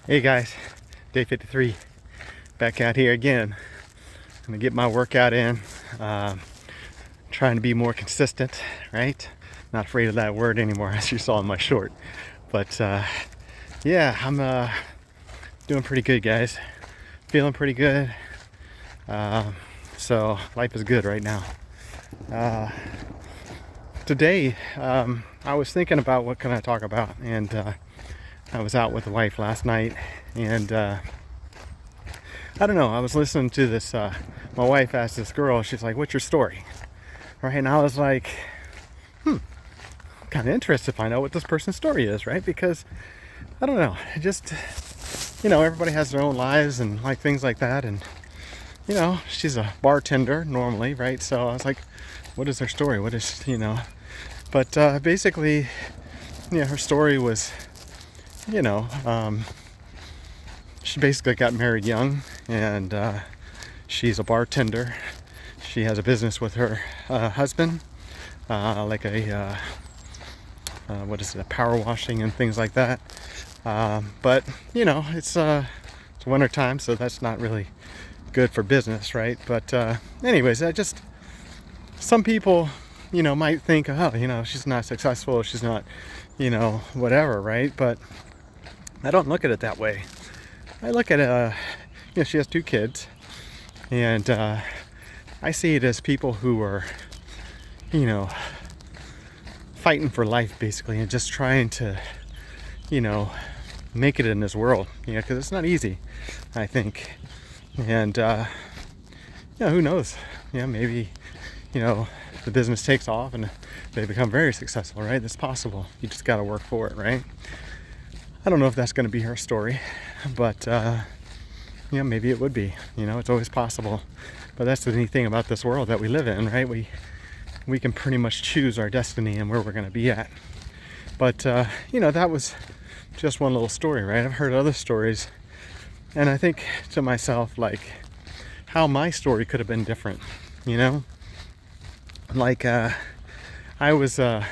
Hey guys, day 53, back out here again. I'm gonna get my workout in. Trying to be more consistent, right? Not afraid of that word anymore, as you saw in my short. But yeah, I'm doing pretty good, guys. Feeling pretty good. So life is good right now. Today, I was thinking about what can I talk about, and I was out with the wife last night, and I don't know. I was listening to this. My wife asked this girl. She's like, "What's your story?" Right, and I was like, I'm kind of interested to find out what this person's story is, right? Because I don't know. It just, everybody has their own lives and like things like that, and she's a bartender normally, right? So I was like, what is her story? What is, But basically, her story was, she basically got married young, and she's a bartender. She has a business with her husband, like a power washing and things like that. But it's winter time, so that's not really good for business, right? But anyways, some people, might think, oh, she's not successful, she's not, whatever, right? But I don't look at it that way. I look at she has 2 kids, and I see it as people who are, fighting for life basically, and just trying to, make it in this world, because it's not easy, I think. And who knows? Maybe, the business takes off and they become very successful, right? That's possible. You just got to work for it, right? I don't know if that's going to be her story, but maybe it would be. It's always possible. But that's the neat thing about this world that we live in, right? We can pretty much choose our destiny and where we're going to be at. But that was just one little story, right? I've heard other stories, and I think to myself, like, how my story could have been different, Like, I was, as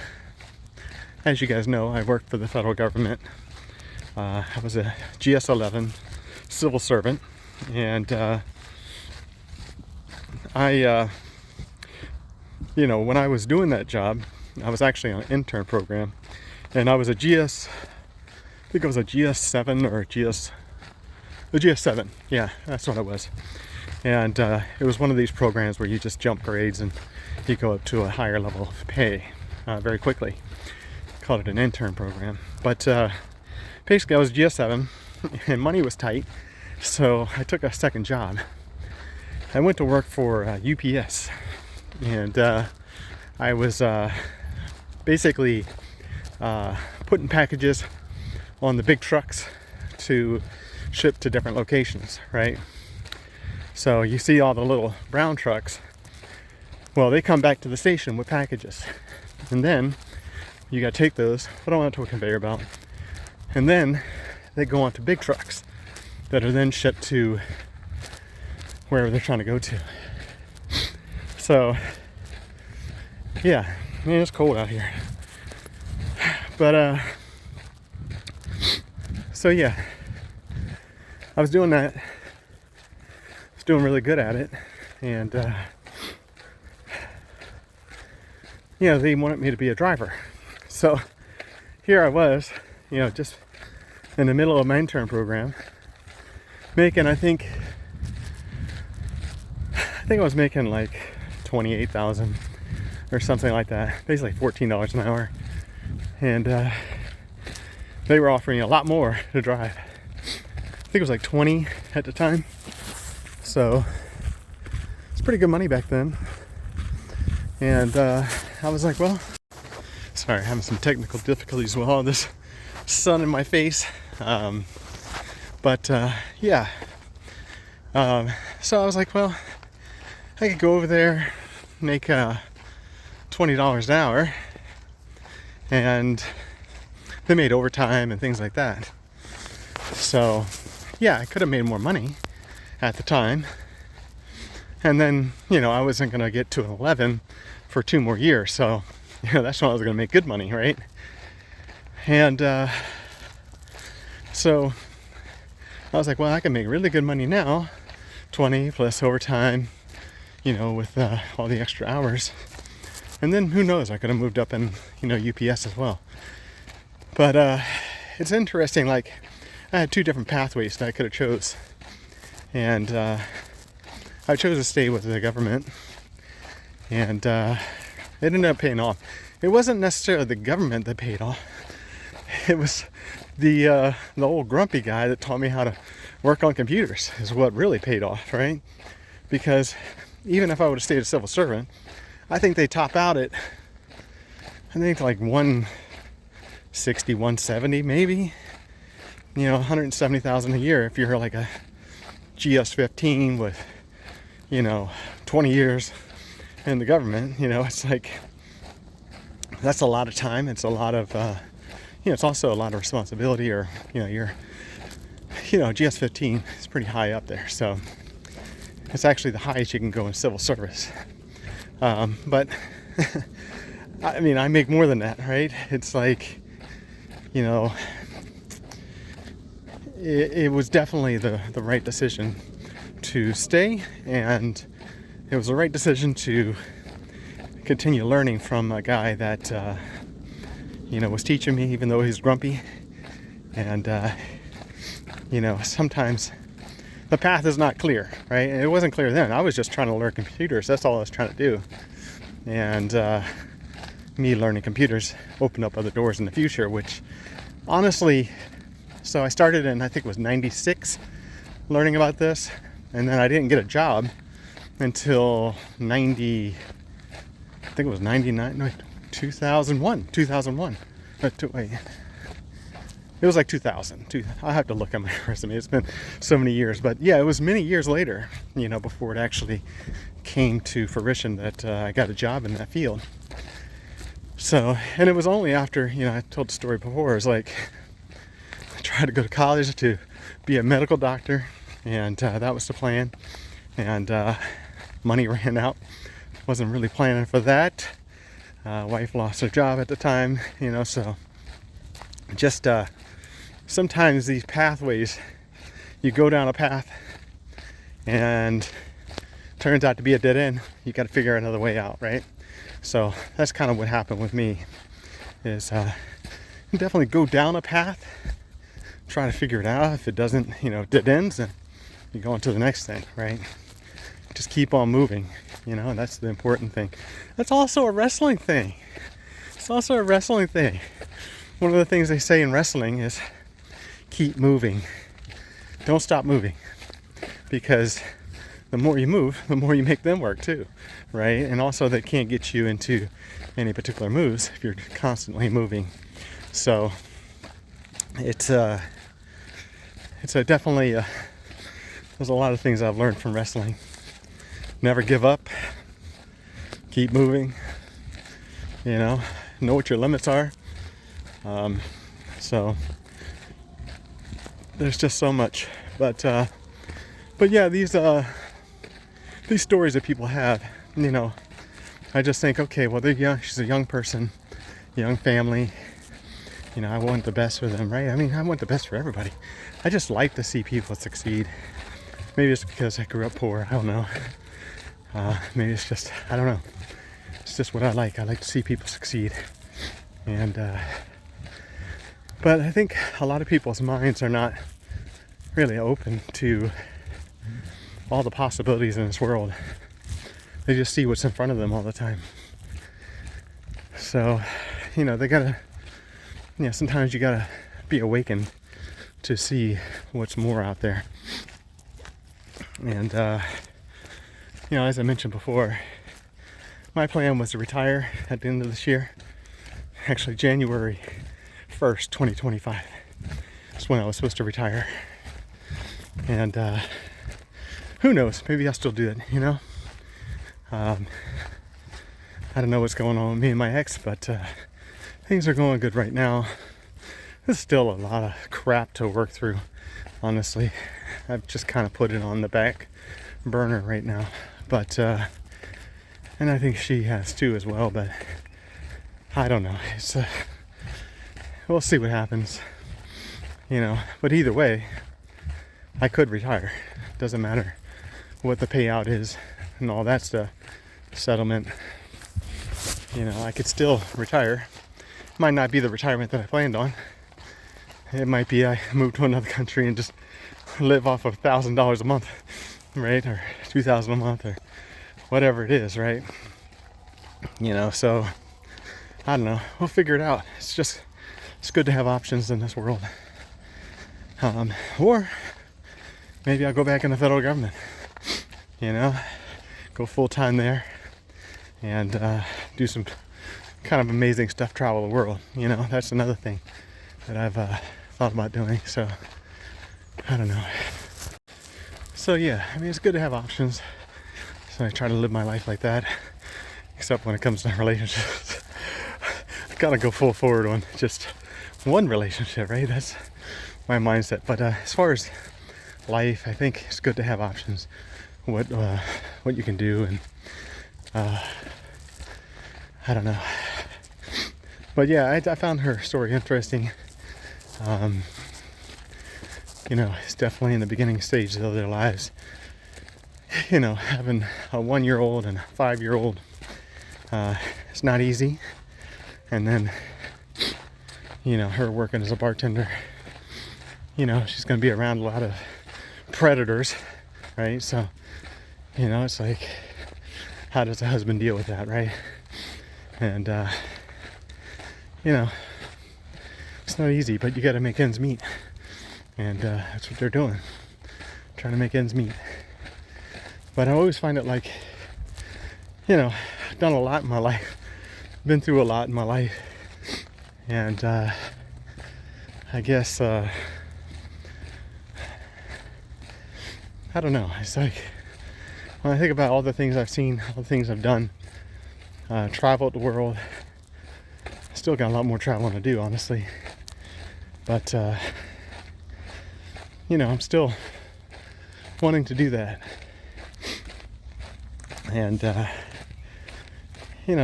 you guys know, I worked for the federal government. I was a GS-11 civil servant, and when I was doing that job, I was actually on an intern program, and I was I think it was a GS-7 or a GS-7, yeah, that's what it was. And it was one of these programs where you just jump grades and you go up to a higher level of pay very quickly. Called it an intern program. But basically I was GS-7 and money was tight, so I took a second job. I went to work for UPS, and I was basically putting packages on the big trucks to ship to different locations, right? So you see all the little brown trucks. Well, they come back to the station with packages, and then you got to take those, put them onto a conveyor belt, and then they go onto big trucks that are then shipped to wherever they're trying to go to. So yeah, man, it's cold out here. But so yeah, I was doing that. I was doing really good at it, and they wanted me to be a driver. So here I was, just in the middle of my intern program, making, I think I was making like 28,000 or something like that, basically $14 an hour, and they were offering a lot more to drive. I think it was like 20 at the time, so it's pretty good money back then. And I was like, well, sorry, having some technical difficulties with all this sun in my face. But yeah. So I was like, well, I could go over there, make $20 an hour, and they made overtime and things like that. So yeah, I could have made more money at the time. And then, I wasn't going to get to an 11 for 2 more years. So, that's when I was going to make good money, right? And so I was like, well, I can make really good money now, 20 plus overtime, with all the extra hours. And then who knows, I could have moved up in, UPS as well. But it's interesting, like, I had two different pathways that I could have chose. And I chose to stay with the government. And it ended up paying off. It wasn't necessarily the government that paid off. It was the old grumpy guy that taught me how to work on computers is what really paid off, right? Because even if I would have stayed a civil servant, I think they top out at, like 160, 170 maybe. $170,000 a year if you're like a GS-15 with, 20 years in the government. It's like, that's a lot of time. It's a lot of, it's also a lot of responsibility, or, you're, GS-15 is pretty high up there. So it's actually the highest you can go in civil service. But I mean, I make more than that, right? It's like, it was definitely the right decision to stay, and it was the right decision to continue learning from a guy that, was teaching me, even though he's grumpy. And, sometimes the path is not clear, right? And it wasn't clear then. I was just trying to learn computers. That's all I was trying to do. And me learning computers opened up other doors in the future, which honestly, so I started in, I think it was 96, learning about this. And then I didn't get a job until 90, I think it was 99, no, 2001. Wait. It was like 2000. I have to look at my resume. It's been so many years. But yeah, it was many years later, before it actually came to fruition that I got a job in that field. So, and it was only after, I told the story before, it was like, I tried to go to college to be a medical doctor, and that was the plan. And money ran out. Wasn't really planning for that. Wife lost her job at the time, so just sometimes these pathways, you go down a path and turns out to be a dead end. You got to figure another way out, right? So that's kind of what happened with me, is definitely go down a path, try to figure it out. If it doesn't, dead ends, then you go on to the next thing, right? Just keep on moving, and that's the important thing. That's also a wrestling thing. It's also a wrestling thing. One of the things they say in wrestling is keep moving. Don't stop moving. Because the more you move, the more you make them work too, right? And also they can't get you into any particular moves if you're constantly moving. So it's definitely, there's a lot of things I've learned from wrestling. Never give up. Keep moving. Know what your limits are. So there's just so much. But yeah, these stories that people have, I just think, okay, well, they're young. She's a young person, young family. I want the best for them, right? I mean, I want the best for everybody. I just like to see people succeed. Maybe it's because I grew up poor. I don't know. Maybe it's just, I don't know. It's just what I like. I like to see people succeed. And, but I think a lot of people's minds are not really open to all the possibilities in this world. They just see what's in front of them all the time. So, they gotta, sometimes you gotta be awakened to see what's more out there. And, as I mentioned before, my plan was to retire at the end of this year. Actually, January 1st, 2025 is when I was supposed to retire. And who knows? Maybe I'll still do it, I don't know what's going on with me and my ex, but things are going good right now. There's still a lot of crap to work through, honestly. I've just kind of put it on the back burner right now. But, and I think she has too as well, but I don't know. It's, we'll see what happens, But either way, I could retire. Doesn't matter what the payout is and all that stuff. Settlement. I could still retire. Might not be the retirement that I planned on. It might be I move to another country and just live off of $1,000 a month, right? Or $2,000 a month, or whatever it is, right? So I don't know. We'll figure it out. It's good to have options in this world. Or maybe I'll go back in the federal government. Go full time there and do some kind of amazing stuff, travel the world. That's another thing that I've thought about doing. So I don't know. So yeah, it's good to have options. So I try to live my life like that. Except when it comes to relationships, I gotta go full forward on just one relationship, right? That's my mindset. But as far as life, I think it's good to have options. What you can do, and I don't know. But yeah, I found her story interesting. It's definitely in the beginning stages of their lives. Having a 1-year-old and a 5-year-old, it's not easy. And then, her working as a bartender, she's going to be around a lot of predators, right? So, it's like, how does the husband deal with that, right? And, it's not easy, but you got to make ends meet. And that's what they're doing, trying to make ends meet. But I always find it like, I've done a lot in my life, been through a lot in my life. And I guess, I don't know. It's like, when I think about all the things I've seen, all the things I've done, traveled the world, still got a lot more traveling to do, honestly. But, I'm still wanting to do that. And,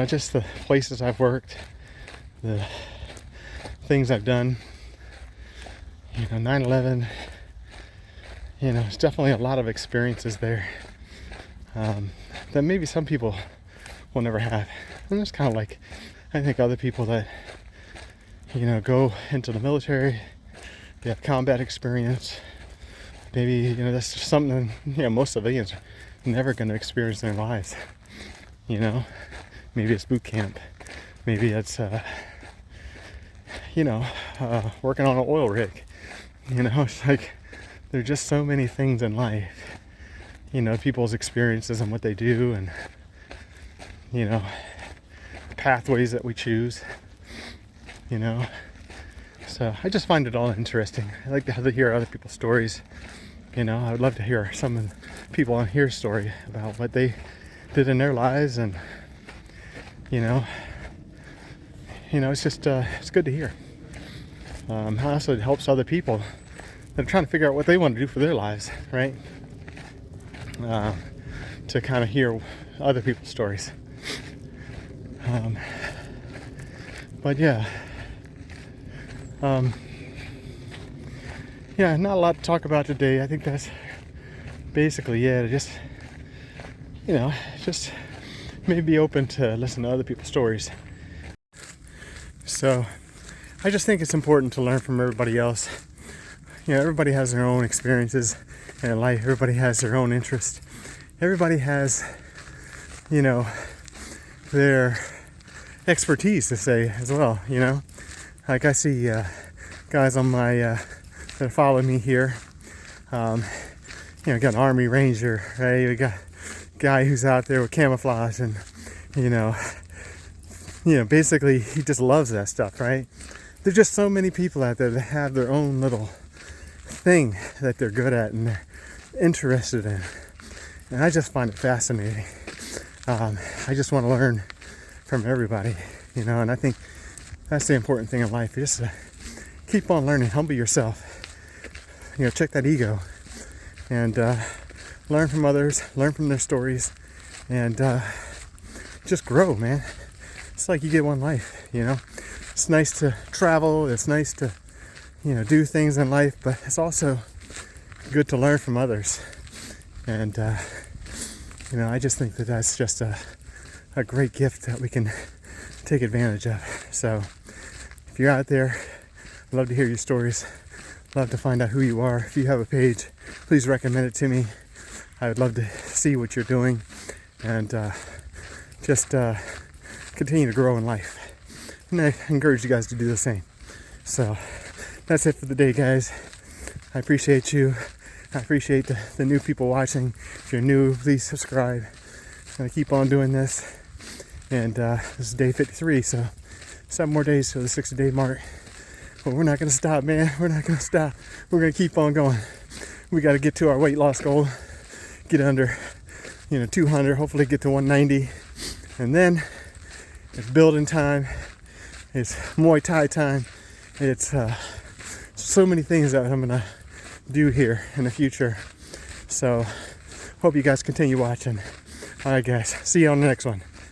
just the places I've worked, the things I've done, 9/11, it's definitely a lot of experiences there that maybe some people will never have. And it's kind of like, I think other people that, go into the military, they have combat experience. Maybe, that's just something, most civilians are never going to experience in their lives. Maybe it's boot camp. Maybe it's, working on an oil rig. It's like, there are just so many things in life. People's experiences and what they do, and, pathways that we choose. So I just find it all interesting. I like to hear other people's stories. I would love to hear some of the people on here's story about what they did in their lives, and it's just it's good to hear. Also, it helps other people that are trying to figure out what they want to do for their lives, right? To kind of hear other people's stories. But yeah. Not a lot to talk about today. I think that's basically it. Just maybe open to listen to other people's stories. So I just think it's important to learn from everybody else. Everybody has their own experiences in life. Everybody has their own interests. Everybody has, their expertise to say as well. Like I see guys on my that follow me here. Got an Army Ranger, right? We got a guy who's out there with camouflage, and basically he just loves that stuff, right? There's just so many people out there that have their own little thing that they're good at and they're interested in, and I just find it fascinating. I just want to learn from everybody, and I think that's the important thing in life. Just keep on learning, humble yourself, check that ego, and learn from others, learn from their stories, and just grow, man. It's like you get one life, It's nice to travel, it's nice to, do things in life, but it's also good to learn from others. And, I just think that that's just a great gift that we can take advantage of. So if you're out there, I'd love to hear your stories. Love to find out who you are. If you have a page, please recommend it to me. I would love to see what you're doing and just continue to grow in life. And I encourage you guys to do the same. So that's it for the day, guys. I appreciate you. I appreciate the new people watching. If you're new, please subscribe. I'm going to keep on doing this. And this is day 53, so 7 more days to the 60-day mark. But we're not going to stop, man. We're not going to stop. We're going to keep on going. We got to get to our weight loss goal. Get under, 200. Hopefully get to 190. And then it's building time. It's Muay Thai time. It's so many things that I'm going to do here in the future. So hope you guys continue watching. All right, guys. See you on the next one.